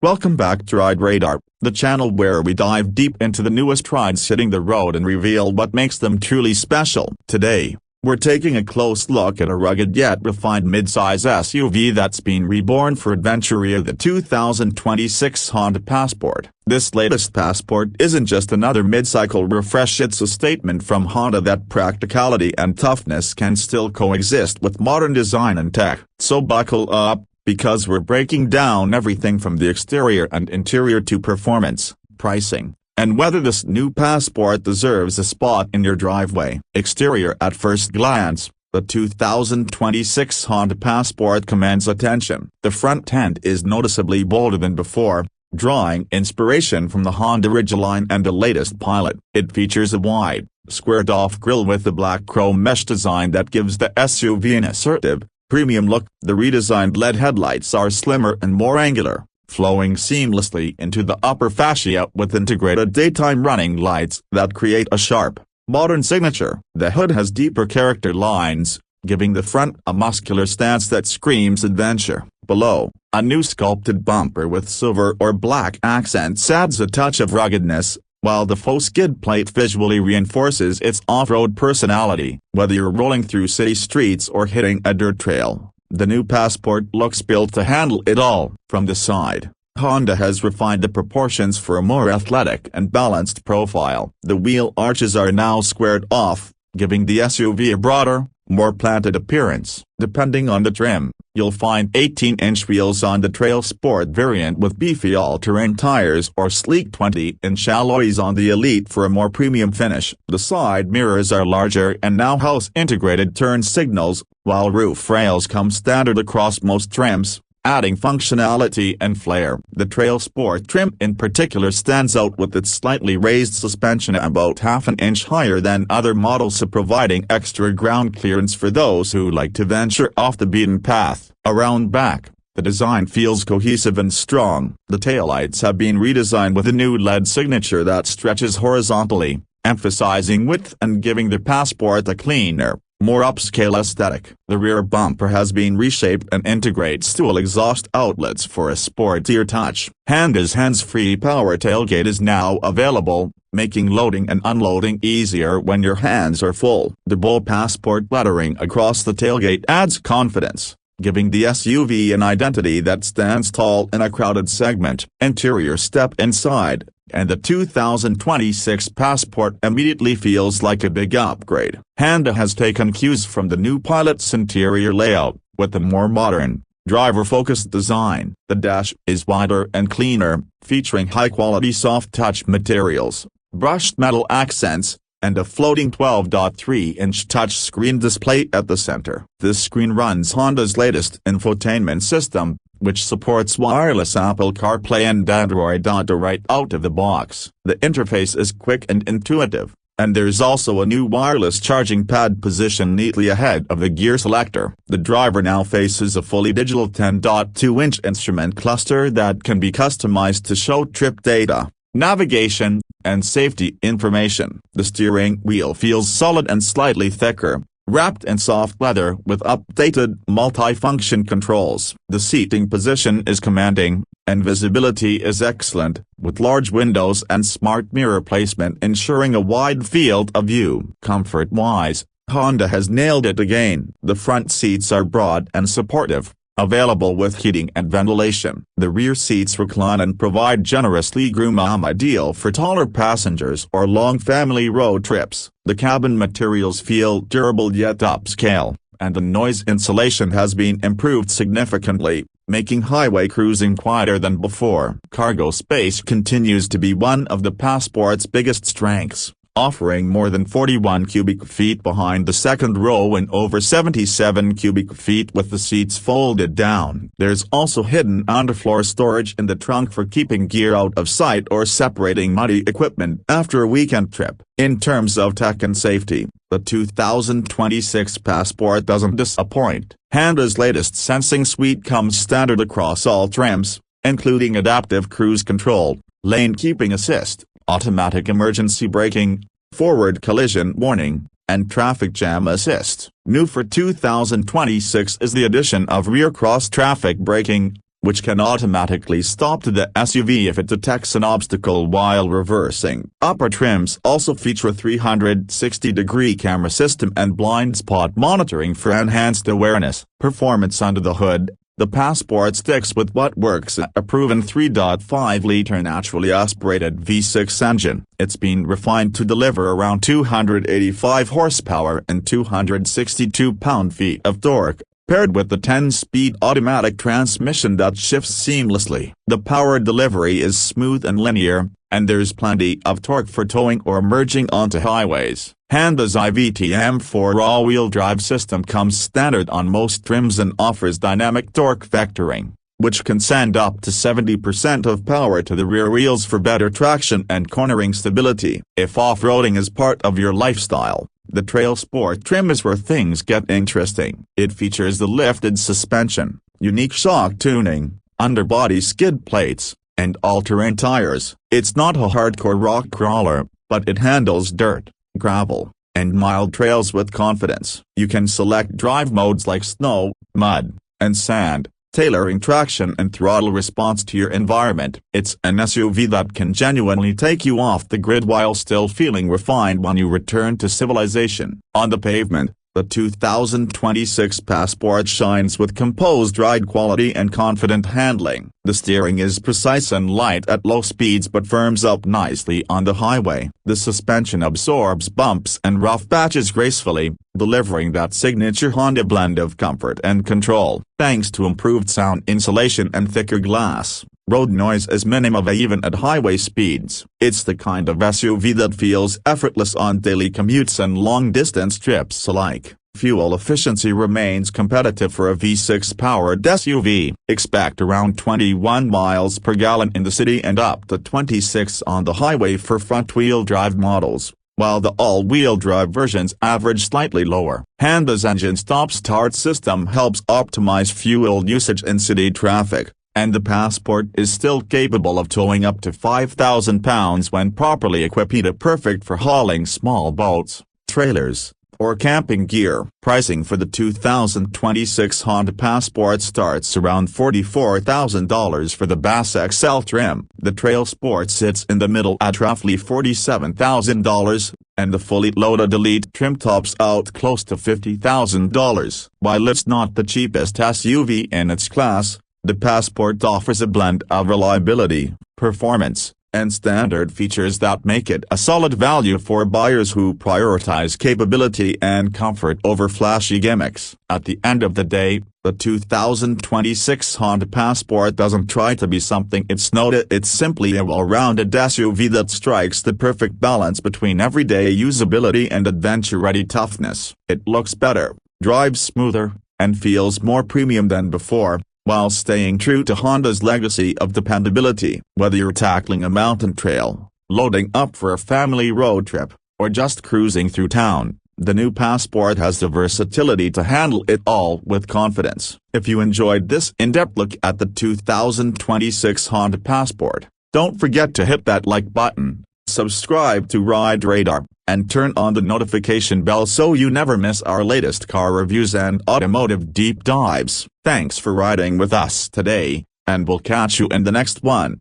Welcome back to Ride Radar, the channel where we dive deep into the newest rides hitting the road and reveal what makes them truly special. Today, we're taking a close look at a rugged yet refined midsize SUV that's been reborn for adventure, the 2026 Honda Passport. This latest Passport isn't just another mid-cycle refresh, it's a statement from Honda that practicality and toughness can still coexist with modern design and tech. So buckle up, because we're breaking down everything from the exterior and interior to performance, pricing, and whether this new Passport deserves a spot in your driveway. Exterior. At first glance, the 2026 Honda Passport commands attention. The front end is noticeably bolder than before, drawing inspiration from the Honda Ridgeline and the latest Pilot. It features a wide, squared-off grille with the black chrome mesh design that gives the SUV an assertive, premium look. The redesigned LED headlights are slimmer and more angular, flowing seamlessly into the upper fascia with integrated daytime running lights that create a sharp, modern signature. The hood has deeper character lines, giving the front a muscular stance that screams adventure. Below, a new sculpted bumper with silver or black accents adds a touch of ruggedness, while the faux skid plate visually reinforces its off-road personality. Whether you're rolling through city streets or hitting a dirt trail, the new Passport looks built to handle it all. From the side, Honda has refined the proportions for a more athletic and balanced profile. The wheel arches are now squared off, giving the SUV a broader, more planted appearance. Depending on the trim, you'll find 18-inch wheels on the TrailSport variant with beefy all-terrain tires or sleek 20-inch alloys on the Elite for a more premium finish. The side mirrors are larger and now house integrated turn signals, while roof rails come standard across most trims, adding functionality and flair. The TrailSport trim in particular stands out with its slightly raised suspension about half an inch higher than other models, providing extra ground clearance for those who like to venture off the beaten path. Around back, the design feels cohesive and strong. The taillights have been redesigned with a new LED signature that stretches horizontally, emphasizing width and giving the Passport a cleaner, more upscale aesthetic. The rear bumper has been reshaped and integrates dual exhaust outlets for a sportier touch. Honda's hands-free power tailgate is now available, making loading and unloading easier when your hands are full. The bold Passport lettering across the tailgate adds confidence, giving the SUV an identity that stands tall in a crowded segment. Interior. Step inside, and the 2026 Passport immediately feels like a big upgrade. Honda has taken cues from the new Pilot's interior layout, with a more modern, driver-focused design. The dash is wider and cleaner, featuring high-quality soft-touch materials, brushed metal accents, and a floating 12.3-inch touchscreen display at the center. This screen runs Honda's latest infotainment system, which supports wireless Apple CarPlay and Android Auto right out of the box. The interface is quick and intuitive, and there's also a new wireless charging pad positioned neatly ahead of the gear selector. The driver now faces a fully digital 10.2-inch instrument cluster that can be customized to show trip data, navigation, and safety information. The steering wheel feels solid and slightly thicker, wrapped in soft leather with updated multi-function controls. The seating position is commanding, and visibility is excellent, with large windows and smart mirror placement ensuring a wide field of view. Comfort-wise, Honda has nailed it again. The front seats are broad and supportive, available with heating and ventilation. The rear seats recline and provide generous legroom, ideal for taller passengers or long family road trips. The cabin materials feel durable yet upscale, and the noise insulation has been improved significantly, making highway cruising quieter than before. Cargo space continues to be one of the Passport's biggest strengths, offering more than 41 cubic feet behind the second row and over 77 cubic feet with the seats folded down. There's also hidden underfloor storage in the trunk for keeping gear out of sight or separating muddy equipment after a weekend trip. In terms of tech and safety, the 2026 Passport doesn't disappoint. Honda's latest sensing suite comes standard across all trims, including adaptive cruise control, lane keeping assist, automatic emergency braking, forward collision warning, and traffic jam assist. New for 2026 is the addition of rear cross-traffic braking, which can automatically stop the SUV if it detects an obstacle while reversing. Upper trims also feature a 360-degree camera system and blind spot monitoring for enhanced awareness. Performance under the hood. The Passport sticks with what works: a proven 3.5-liter naturally aspirated V6 engine. It's been refined to deliver around 285 horsepower and 262 pound-feet of torque, paired with the 10-speed automatic transmission that shifts seamlessly. The power delivery is smooth and linear, and there's plenty of torque for towing or merging onto highways. Honda's IVTM4 all-wheel drive system comes standard on most trims and offers dynamic torque vectoring, which can send up to 70% of power to the rear wheels for better traction and cornering stability. If off-roading is part of your lifestyle, the TrailSport trim is where things get interesting. It features the lifted suspension, unique shock tuning, underbody skid plates, and all-terrain tires. It's not a hardcore rock crawler, but it handles dirt, gravel, and mild trails with confidence. You can select drive modes like snow, mud, and sand, tailoring traction and throttle response to your environment. It's an SUV that can genuinely take you off the grid while still feeling refined when you return to civilization. On the pavement, the 2026 Passport shines with composed ride quality and confident handling. The steering is precise and light at low speeds but firms up nicely on the highway. The suspension absorbs bumps and rough patches gracefully, delivering that signature Honda blend of comfort and control. Thanks to improved sound insulation and thicker glass, road noise is minimal even at highway speeds. It's the kind of SUV that feels effortless on daily commutes and long-distance trips alike. Fuel efficiency remains competitive for a V6-powered SUV. Expect around 21 miles per gallon in the city and up to 26 on the highway for front-wheel drive models, while the all-wheel drive versions average slightly lower. Honda's engine stop-start system helps optimize fuel usage in city traffic, and the Passport is still capable of towing up to 5,000 pounds when properly equipped, perfect for hauling small boats, trailers, or camping gear. Pricing for the 2026 Honda Passport starts around $44,000 for the Bass XL trim. The TrailSport sits in the middle at roughly $47,000, and the fully loaded Elite trim tops out close to $50,000. While it's not the cheapest SUV in its class, the Passport offers a blend of reliability, performance, and standard features that make it a solid value for buyers who prioritize capability and comfort over flashy gimmicks. At the end of the day, the 2026 Honda Passport doesn't try to be something it's not. It's simply a well-rounded SUV that strikes the perfect balance between everyday usability and adventure-ready toughness. It looks better, drives smoother, and feels more premium than before, while staying true to Honda's legacy of dependability. Whether you're tackling a mountain trail, loading up for a family road trip, or just cruising through town, the new Passport has the versatility to handle it all with confidence. If you enjoyed this in-depth look at the 2026 Honda Passport, don't forget to hit that like button, subscribe to Ride Radar, and turn on the notification bell so you never miss our latest car reviews and automotive deep dives. Thanks for riding with us today, and we'll catch you in the next one.